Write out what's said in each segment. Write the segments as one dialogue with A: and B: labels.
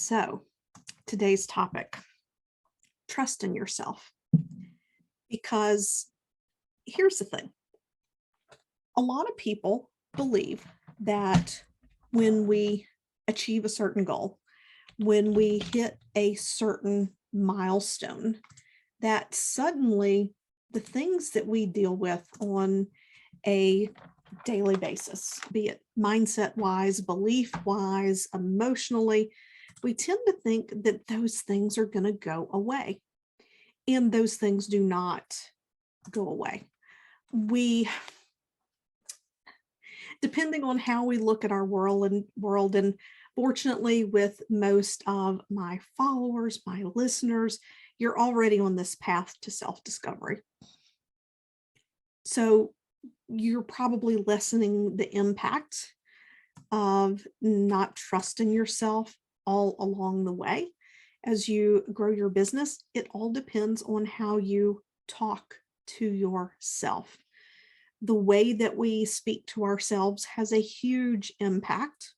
A: So, today's topic, trust in yourself. Because here's the thing, a lot of people believe that when we achieve a certain goal, when we hit a certain milestone, that suddenly the things that we deal with on a daily basis, be it mindset wise, belief wise, emotionally, we tend to think that those things are going to go away. And those things do not go away. We, depending on how we look at our world, and fortunately, with most of my followers, my listeners, you're already on this path to self-discovery. So you're probably lessening the impact of not trusting yourself all along the way. As you grow your business, it all depends on how you talk to yourself. The way that we speak to ourselves has a huge impact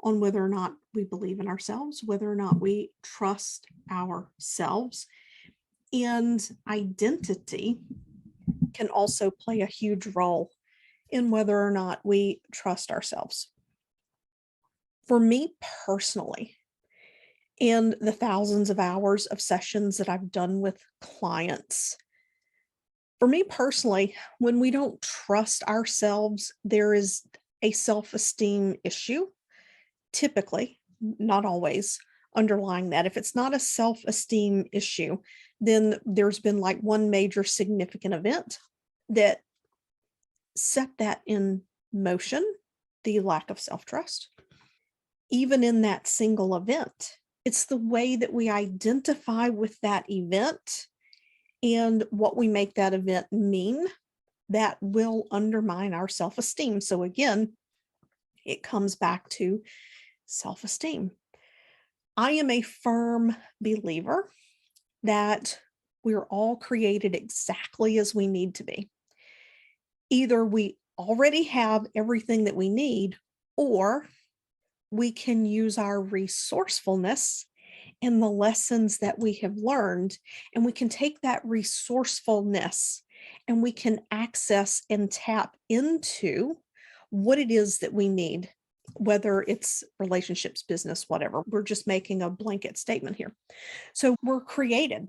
A: on whether or not we believe in ourselves, whether or not we trust ourselves. And identity can also play a huge role in whether or not we trust ourselves. For me personally, in the thousands of hours of sessions that I've done with clients, for me personally, when we don't trust ourselves, there is a self-esteem issue, typically, not always, underlying that. If it's not a self-esteem issue, then there's been like one major significant event that set that in motion, the lack of self-trust. Even in that single event, it's the way that we identify with that event and what we make that event mean that will undermine our self-esteem. So again, it comes back to self-esteem. I am a firm believer that we're all created exactly as we need to be. Either we already have everything that we need, or we can use our resourcefulness and the lessons that we have learned, and we can take that resourcefulness and we can access and tap into what it is that we need, whether it's relationships, business, whatever. We're just making a blanket statement here. So we're created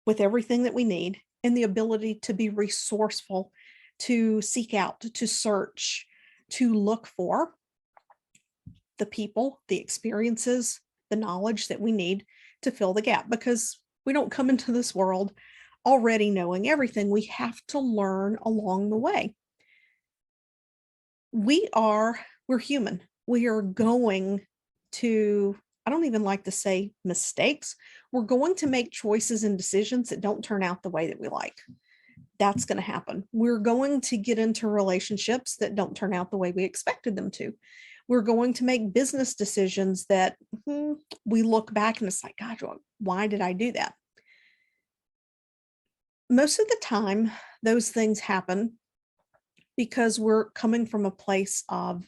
A: with everything that we need and the ability to be resourceful, to seek out, to search, to look for the people, the experiences, the knowledge that we need to fill the gap, because we don't come into this world already knowing everything. We have to learn along the way. We're human. We are going to, I don't even like to say mistakes. We're going to make choices and decisions that don't turn out the way that we like. That's going to happen. We're going to get into relationships that don't turn out the way we expected them to. We're going to make business decisions that we look back and it's like, God, why did I do that? Most of the time, those things happen because we're coming from a place of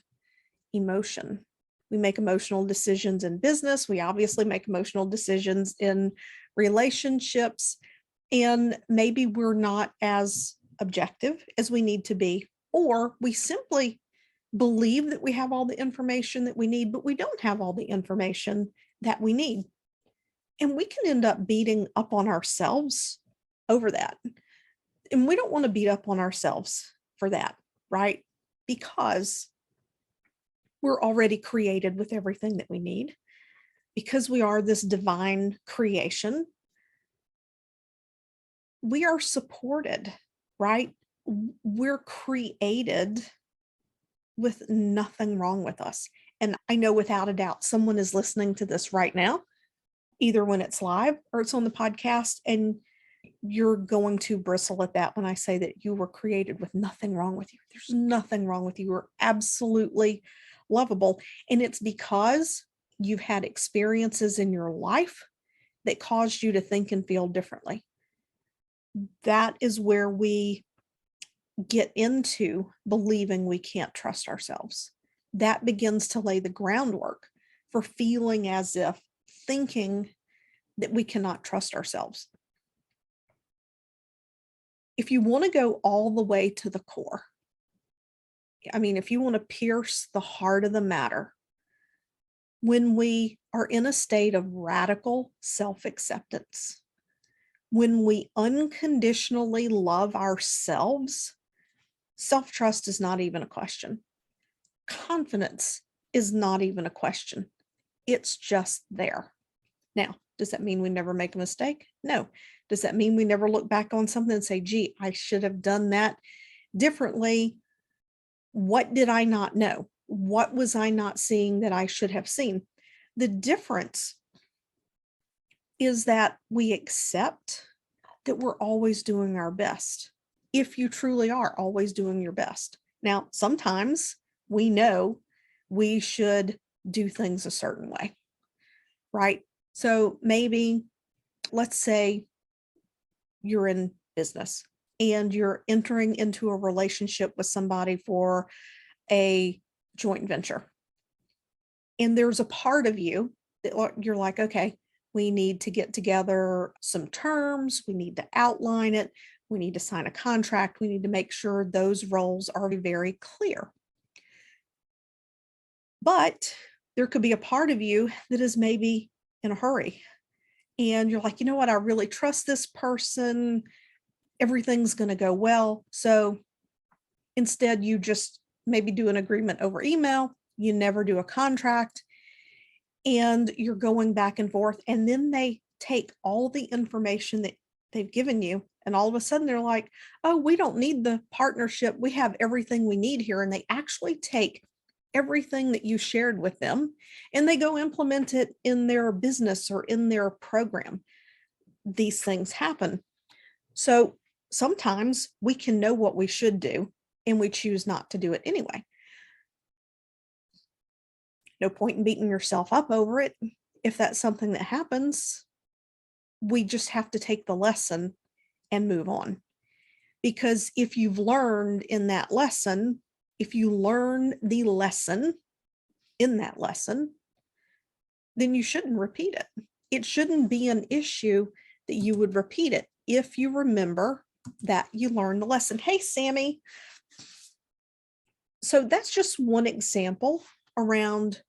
A: emotion. We make emotional decisions in business. We obviously make emotional decisions in relationships. And maybe we're not as objective as we need to be, or we simply believe that we have all the information that we need, but we don't have all the information that we need. And we can end up beating up on ourselves over that. And we don't want to beat up on ourselves for that, right? Because we're already created with everything that we need. Because we are this divine creation, we are supported, right? We're created with nothing wrong with us. And I know without a doubt, someone is listening to this right now, either when it's live or it's on the podcast, and you're going to bristle at that when I say that you were created with nothing wrong with you. There's nothing wrong with you. You're absolutely lovable. And it's because you've had experiences in your life that caused you to think and feel differently. That is where we get into believing we can't trust ourselves. That begins to lay the groundwork for feeling as if thinking that we cannot trust ourselves. If you want to go all the way to the core, I mean, if you want to pierce the heart of the matter, when we are in a state of radical self-acceptance, when we unconditionally love ourselves, self-trust is not even a question. Confidence is not even a question. It's just there. Now, does that mean we never make a mistake? No. Does that mean we never look back on something and say, gee, I should have done that differently? What did I not know? What was I not seeing that I should have seen? The difference is that we accept that we're always doing our best. If you truly are always doing your best. Now, sometimes we know we should do things a certain way, right? So maybe, let's say you're in business and you're entering into a relationship with somebody for a joint venture. And there's a part of you that you're like, okay, we need to get together some terms. We need to outline it. We need to sign a contract. We need to make sure those roles are very clear. But there could be a part of you that is maybe in a hurry. And you're like, you know what? I really trust this person. Everything's going to go well. So instead, you just maybe do an agreement over email. You never do a contract. And you're going back and forth. And then they take all the information that they've given you. And all of a sudden they're like, oh, we don't need the partnership. We have everything we need here. And they actually take everything that you shared with them and they go implement it in their business or in their program. These things happen. So sometimes we can know what we should do and we choose not to do it anyway. No point in beating yourself up over it. If that's something that happens, we just have to take the lesson and move on. Because if you've learned in that lesson, if you learn the lesson in that lesson, then you shouldn't repeat it. It shouldn't be an issue that you would repeat it if you remember that you learned the lesson. Hey, Sammy. So that's just one example around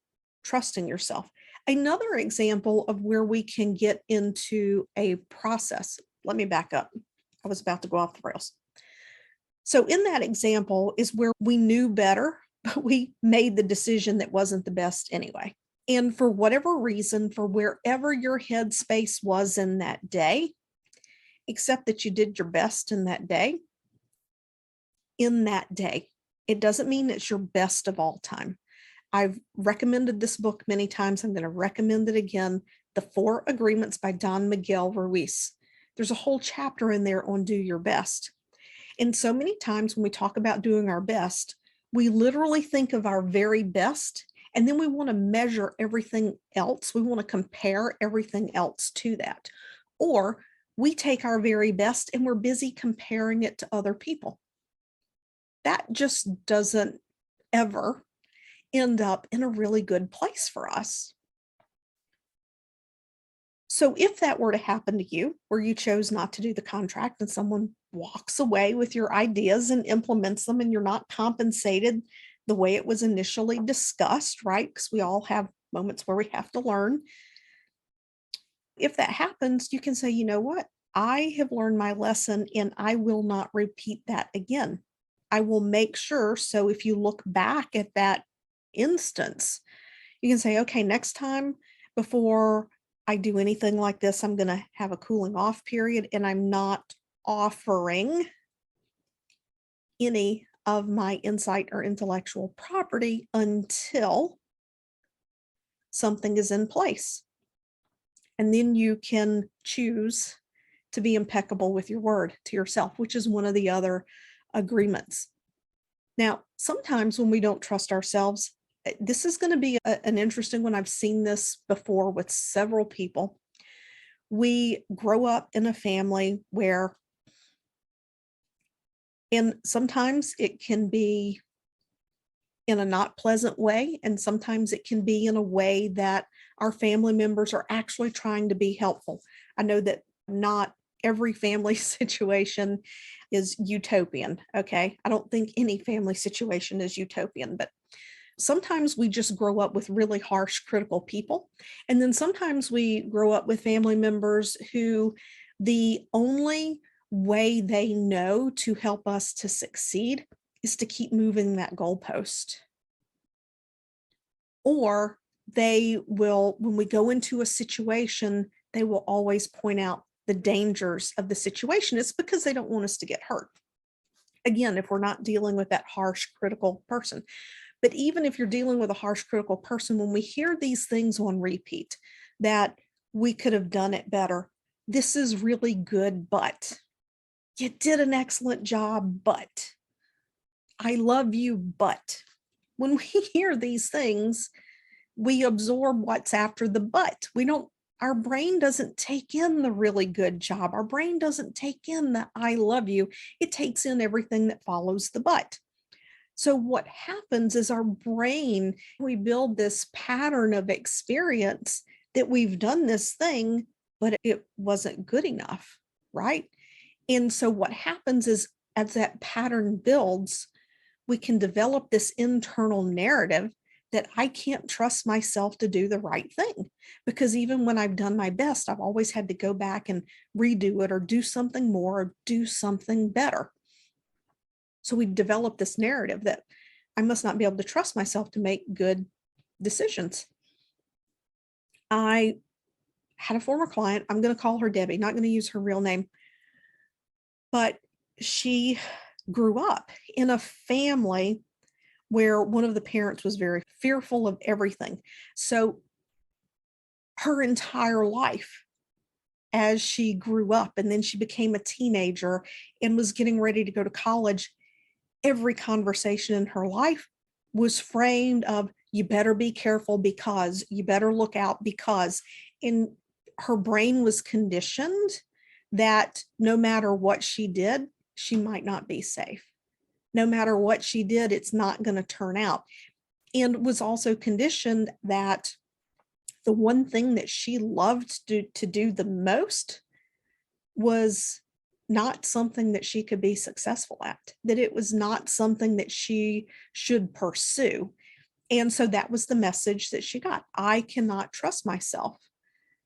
A: trusting yourself. Another example of where we can get into a process. Let me back up. I was about to go off the rails. So in that example is where we knew better, but we made the decision that wasn't the best anyway. And for whatever reason, for wherever your headspace was in that day, except that you did your best in that day, it doesn't mean it's your best of all time. I've recommended this book many times. I'm going to recommend it again. The 4 Agreements by Don Miguel Ruiz. There's a whole chapter in there on do your best. And so many times when we talk about doing our best, we literally think of our very best, and then we want to measure everything else. We want to compare everything else to that. Or we take our very best and we're busy comparing it to other people. That just doesn't ever end up in a really good place for us. So if that were to happen to you, where you chose not to do the contract and someone walks away with your ideas and implements them and you're not compensated the way it was initially discussed, right? Because we all have moments where we have to learn. If that happens, you can say, you know what? I have learned my lesson and I will not repeat that again. I will make sure. So if you look back at that instance, you can say, okay, next time before I do anything like this, I'm going to have a cooling off period and I'm not offering any of my insight or intellectual property until something is in place. And then you can choose to be impeccable with your word to yourself, which is one of the other agreements. Now, sometimes when we don't trust ourselves, this is going to be an interesting one. I've seen this before with several people. We grow up in a family where, and sometimes it can be in a not pleasant way. And sometimes it can be in a way that our family members are actually trying to be helpful. I know that not every family situation is utopian. Okay. I don't think any family situation is utopian, but sometimes we just grow up with really harsh, critical people. And then sometimes we grow up with family members who the only way they know to help us to succeed is to keep moving that goalpost. Or they will, when we go into a situation, they will always point out the dangers of the situation. It's because they don't want us to get hurt. Again, if we're not dealing with that harsh, critical person. But even if you're dealing with a harsh, critical person, when we hear these things on repeat, that we could have done it better, this is really good, but you did an excellent job, but I love you, but when we hear these things, we absorb what's after the but. We don't, our brain doesn't take in the really good job. Our brain doesn't take in the I love you. It takes in everything that follows the but. So what happens is our brain, we build this pattern of experience that we've done this thing, but it wasn't good enough, right? And so what happens is as that pattern builds, we can develop this internal narrative that I can't trust myself to do the right thing. Because even when I've done my best, I've always had to go back and redo it or do something more or do something better. So we develop this narrative that I must not be able to trust myself to make good decisions. I had a former client, I'm going to call her Debbie, not going to use her real name, but she grew up in a family where one of the parents was very fearful of everything. So her entire life, as she grew up and then she became a teenager and was getting ready to go to college, every conversation in her life was framed of you better be careful because you better look out because in her brain was conditioned that no matter what she did, she might not be safe. No matter what she did, it's not going to turn out. And was also conditioned that the one thing that she loved to do the most was not something that she could be successful at, that it was not something that she should pursue. And so that was the message that she got. I cannot trust myself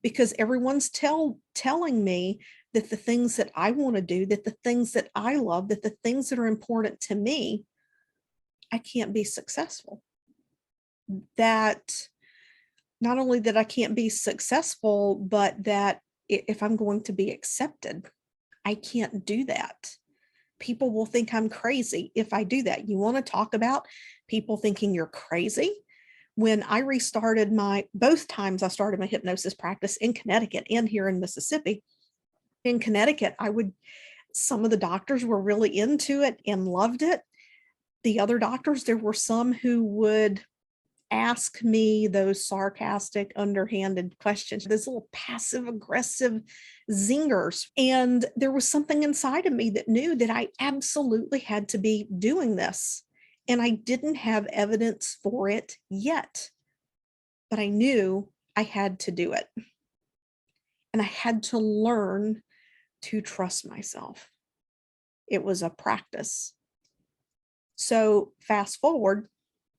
A: because everyone's telling me that the things that I want to do, that the things that I love, that the things that are important to me, I can't be successful. That not only that I can't be successful, but that if I'm going to be accepted, I can't do that. People will think I'm crazy if I do that. You want to talk about people thinking you're crazy? When I restarted both times I started my hypnosis practice in Connecticut and here in Mississippi. In Connecticut, some of the doctors were really into it and loved it. The other doctors, there were some who would ask me those sarcastic, underhanded questions, those little passive aggressive zingers. And there was something inside of me that knew that I absolutely had to be doing this. And I didn't have evidence for it yet, but I knew I had to do it. And I had to learn to trust myself. It was a practice. So fast forward,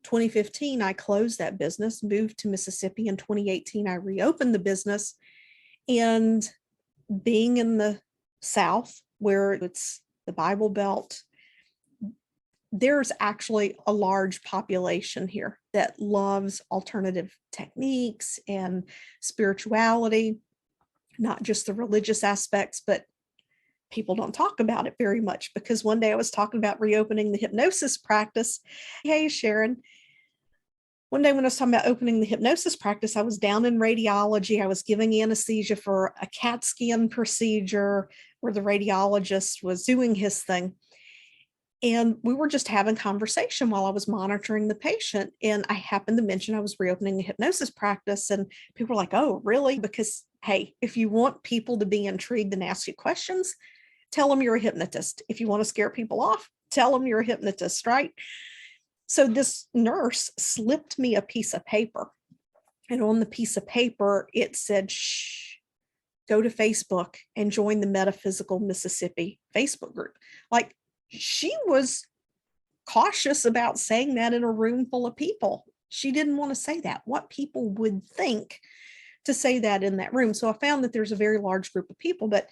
A: 2015, I closed that business, moved to Mississippi. In 2018, I reopened the business. And being in the South, where it's the Bible Belt, there's actually a large population here that loves alternative techniques and spirituality, not just the religious aspects, but people don't talk about it very much because one day I was talking about reopening the hypnosis practice. Hey, Sharon. One day when I was talking about opening the hypnosis practice, I was down in radiology. I was giving anesthesia for a CAT scan procedure where the radiologist was doing his thing. And we were just having conversation while I was monitoring the patient. And I happened to mention I was reopening the hypnosis practice. And people were like, oh, really? Because, hey, if you want people to be intrigued and ask you questions, tell them you're a hypnotist. If you want to scare people off, tell them you're a hypnotist, right? So this nurse slipped me a piece of paper, and on the piece of paper, it said, shh, go to Facebook and join the Metaphysical Mississippi Facebook group. Like, she was cautious about saying that in a room full of people. She didn't want to say that, what people would think to say that in that room. So I found that there's a very large group of people, but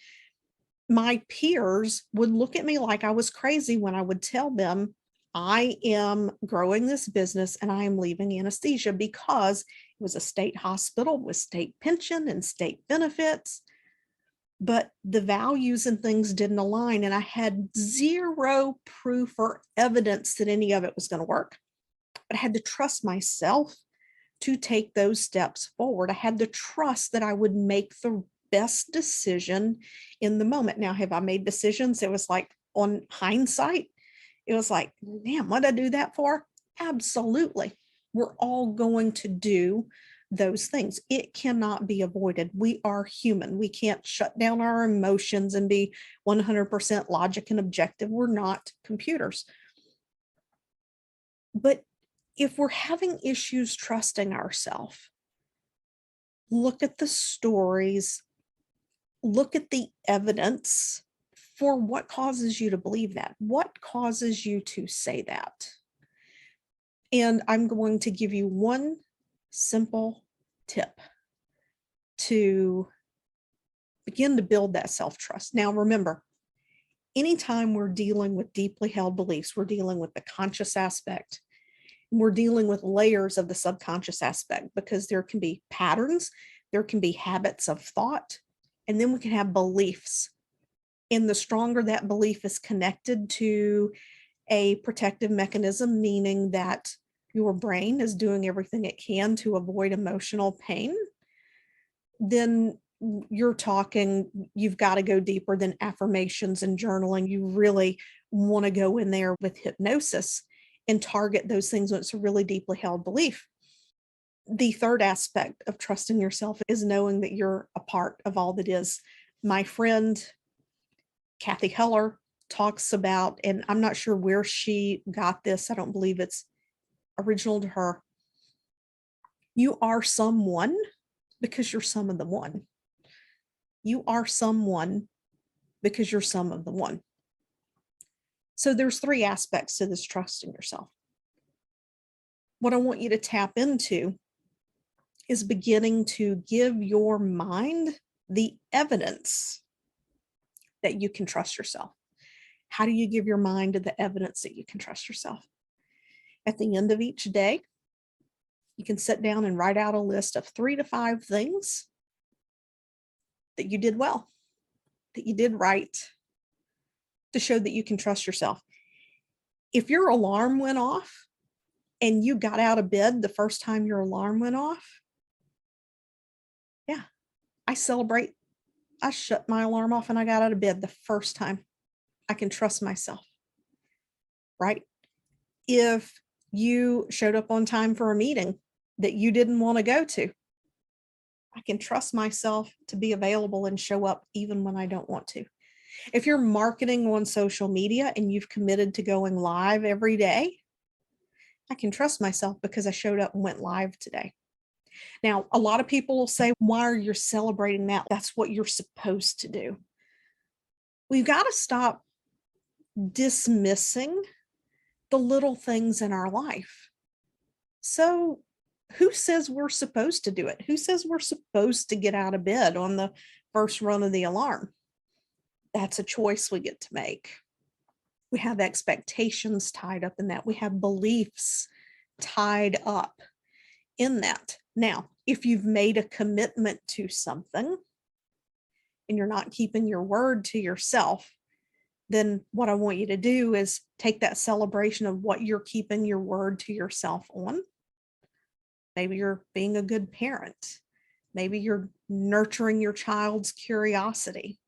A: my peers would look at me like I was crazy when I would tell them I am growing this business and I am leaving anesthesia, because it was a state hospital with state pension and state benefits, but the values and things didn't align. And I had zero proof or evidence that any of it was going to work. But I had to trust myself to take those steps forward. I had to trust that I would make the best decision in the moment. Now, have I made decisions? It was like, on hindsight, it was like, damn, what did I do that for? Absolutely. We're all going to do those things. It cannot be avoided. We are human. We can't shut down our emotions and be 100% logic and objective. We're not computers. But if we're having issues trusting ourselves, look at the stories, look at the evidence for what causes you to believe that. What causes you to say that? And I'm going to give you one simple tip to begin to build that self-trust. Now, remember, anytime we're dealing with deeply held beliefs, we're dealing with the conscious aspect, we're dealing with layers of the subconscious aspect, because there can be patterns, there can be habits of thought, and then we can have beliefs. And the stronger that belief is connected to a protective mechanism, meaning that your brain is doing everything it can to avoid emotional pain, then you're talking, you've got to go deeper than affirmations and journaling. You really want to go in there with hypnosis and target those things when it's a really deeply held belief. The third aspect of trusting yourself is knowing that you're a part of all that is. My friend Kathy Heller talks about, and I'm not sure where she got this, I don't believe it's original to her. You are someone because you're some of the one. You are someone because you're some of the one. So there's three aspects to this trusting yourself. What I want you to tap into is beginning to give your mind the evidence that you can trust yourself. How do you give your mind the evidence that you can trust yourself? At the end of each day, you can sit down and write out a list of 3 to 5 things that you did well, that you did right, to show that you can trust yourself. If your alarm went off and you got out of bed the first time your alarm went off, yeah, I celebrate. I shut my alarm off and I got out of bed the first time. I can trust myself, right? If you showed up on time for a meeting that you didn't want to go to, I can trust myself to be available and show up even when I don't want to. If you're marketing on social media and you've committed to going live every day, I can trust myself because I showed up and went live today. Now, a lot of people will say, why are you celebrating that? That's what you're supposed to do. We've got to stop dismissing the little things in our life. So who says we're supposed to do it? Who says we're supposed to get out of bed on the first run of the alarm? That's a choice we get to make. We have expectations tied up in that. We have beliefs tied up in that. Now, if you've made a commitment to something and you're not keeping your word to yourself, then what I want you to do is take that celebration of what you're keeping your word to yourself on. Maybe you're being a good parent. Maybe you're nurturing your child's curiosity.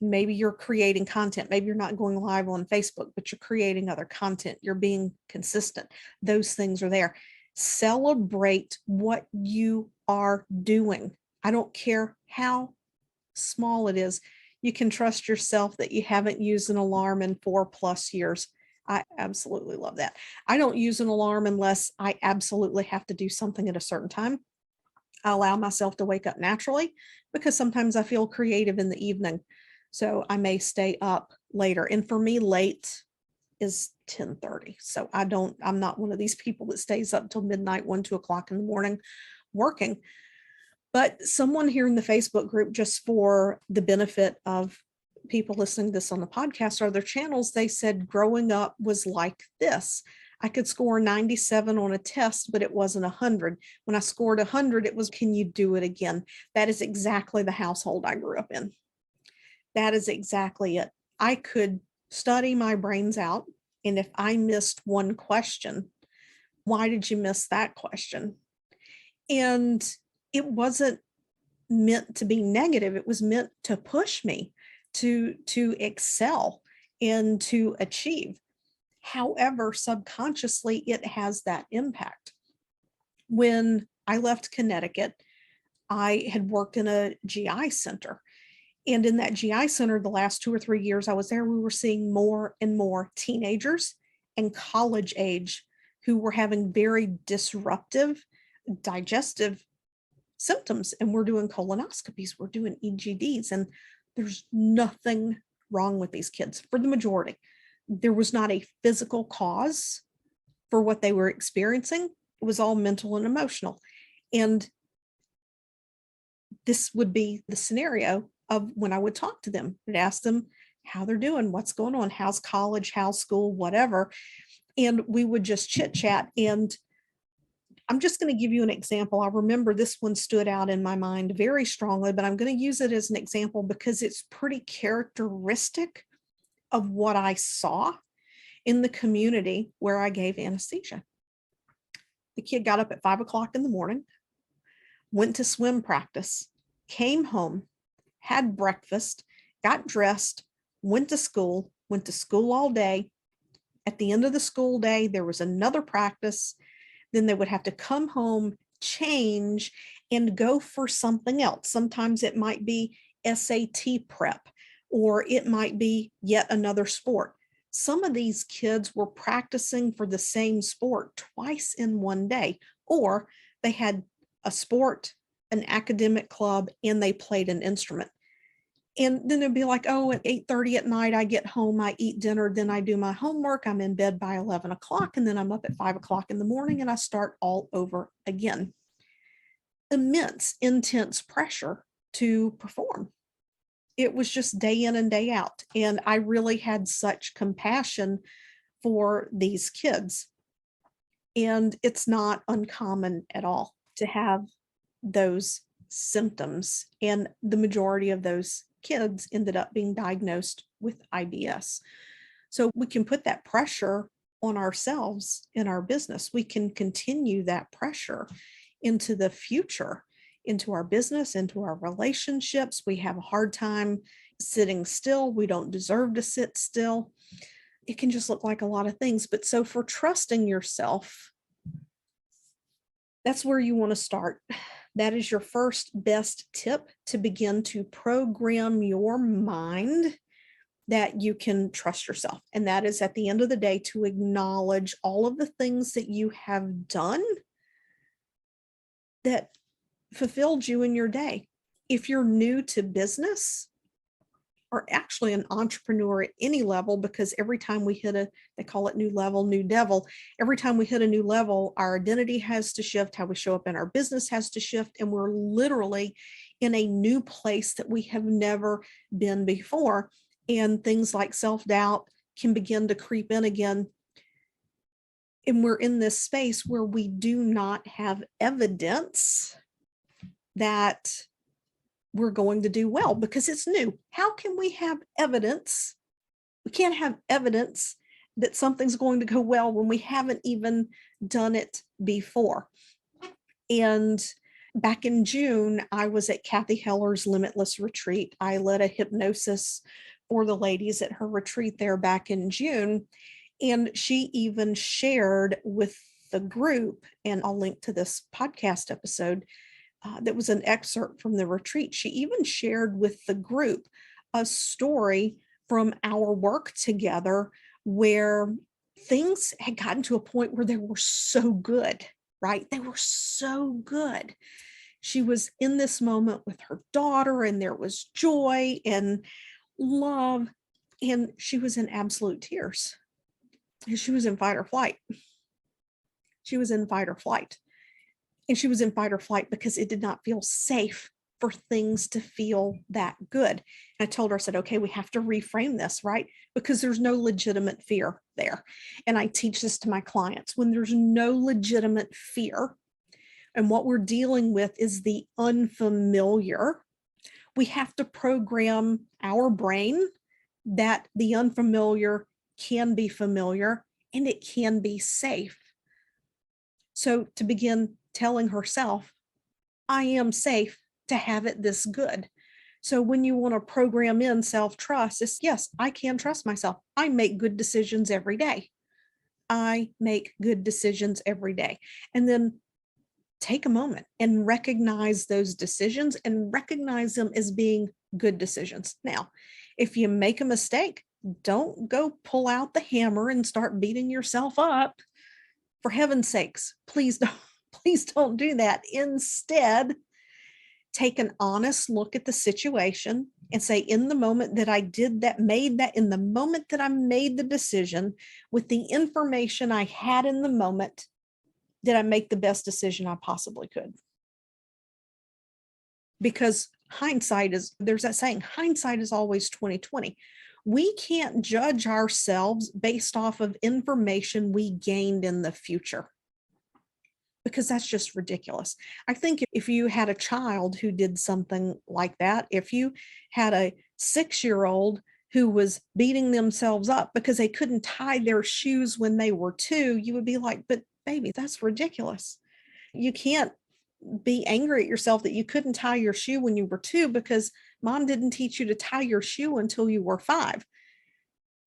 A: Maybe you're creating content. Maybe you're not going live on Facebook, but you're creating other content. You're being consistent. Those things are there. Celebrate what you are doing. I don't care how small it is. You can trust yourself that you haven't used an alarm in 4+ years. I absolutely love that. I don't use an alarm unless I absolutely have to do something at a certain time. I allow myself to wake up naturally because sometimes I feel creative in the evening. So I may stay up later. And for me, late is 10:30. So I'm not one of these people that stays up till midnight, 1, 2 o'clock in the morning working. But someone here in the Facebook group, just for the benefit of people listening to this on the podcast or other channels, they said growing up was like this. I could score 97 on a test, but it wasn't 100. When I scored 100, it was, can you do it again? That is exactly the household I grew up in. That is exactly it. I could study my brains out. And if I missed one question, why did you miss that question? And it wasn't meant to be negative. It was meant to push me to excel and to achieve. However, subconsciously, it has that impact. When I left Connecticut, I had worked in a GI center. And in that GI center, the last 2 or 3 years I was there, we were seeing more and more teenagers and college age who were having very disruptive digestive symptoms. And we're doing colonoscopies, we're doing EGDs, and there's nothing wrong with these kids for the majority. There was not a physical cause for what they were experiencing. It was all mental and emotional. And this would be the scenario of when I would talk to them and ask them how they're doing, what's going on, how's college, how's school, whatever. And we would just chit chat. And I'm just going to give you an example. I remember this one stood out in my mind very strongly, but I'm going to use it as an example because it's pretty characteristic of what I saw in the community where I gave anesthesia. The kid got up at 5 o'clock in the morning, went to swim practice, came home, had breakfast, got dressed, went to school all day. At the end of the school day, there was another practice. Then they would have to come home, change, and go for something else. Sometimes it might be SAT prep, or it might be yet another sport. Some of these kids were practicing for the same sport twice in one day, or they had a sport, an academic club, and they played an instrument. And then it'd be like, oh, at 8:30 at night, I get home, I eat dinner, then I do my homework, I'm in bed by 11 o'clock, and then I'm up at 5 o'clock in the morning and I start all over again. Immense, intense pressure to perform. It was just day in and day out. And I really had such compassion for these kids. And it's not uncommon at all to have those symptoms. And the majority of those kids ended up being diagnosed with IBS. So we can put that pressure on ourselves in our business. We can continue that pressure into the future, into our business, into our relationships. We have a hard time sitting still. We don't deserve to sit still. It can just look like a lot of things. But so for trusting yourself, that's where you want to start. That is your first best tip to begin to program your mind that you can trust yourself. And that is at the end of the day to acknowledge all of the things that you have done that fulfilled you in your day. If you're new to business, or actually an entrepreneur at any level, because every time we hit they call it new level, new devil. Every time we hit a new level, our identity has to shift, how we show up in our business has to shift, and we're literally in a new place that we have never been before. And things like self-doubt can begin to creep in again. And we're in this space where we do not have evidence that we're going to do well because it's new. How can we have evidence? We can't have evidence that something's going to go well when we haven't even done it before. And back in June, I was at Kathy Heller's Limitless Retreat. I led a hypnosis for the ladies at her retreat there back in June. And she even shared with the group, and I'll link to this podcast episode, that was an excerpt from the retreat. She even shared with the group a story from our work together where things had gotten to a point where they were so good, right? They were so good. She was in this moment with her daughter, and there was joy and love, and she was in absolute tears. And she was in fight or flight. She was in fight or flight. And she was in fight or flight because it did not feel safe for things to feel that good. And I told her, I said, okay, we have to reframe this, right? Because there's no legitimate fear there. And I teach this to my clients. When there's no legitimate fear, and what we're dealing with is the unfamiliar, we have to program our brain that the unfamiliar can be familiar and it can be safe. So to begin telling herself, I am safe to have it this good. So when you want to program in self-trust, it's yes, I can trust myself. I make good decisions every day. I make good decisions every day. And then take a moment and recognize those decisions and recognize them as being good decisions. Now, if you make a mistake, don't go pull out the hammer and start beating yourself up. For heaven's sakes, please don't, please don't do that. Instead, take an honest look at the situation and say, in the moment that I did that, made that, in the moment that I made the decision with the information I had in the moment, did I make the best decision I possibly could? Because hindsight is, there's that saying, hindsight is always 2020. We can't judge ourselves based off of information we gained in the future, because that's just ridiculous. I think if you had a child who did something like that, if you had a 6-year-old who was beating themselves up because they couldn't tie their shoes when they were 2, you would be like, but baby, that's ridiculous. You can't be angry at yourself that you couldn't tie your shoe when you were 2 because mom didn't teach you to tie your shoe until you were 5.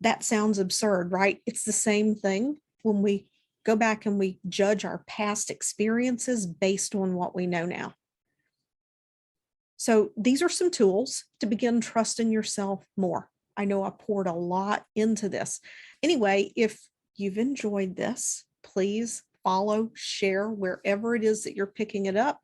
A: That sounds absurd, right? It's the same thing when we go back and we judge our past experiences based on what we know now. So these are some tools to begin trusting yourself more. I know I poured a lot into this. Anyway, if you've enjoyed this, please follow, share wherever it is that you're picking it up.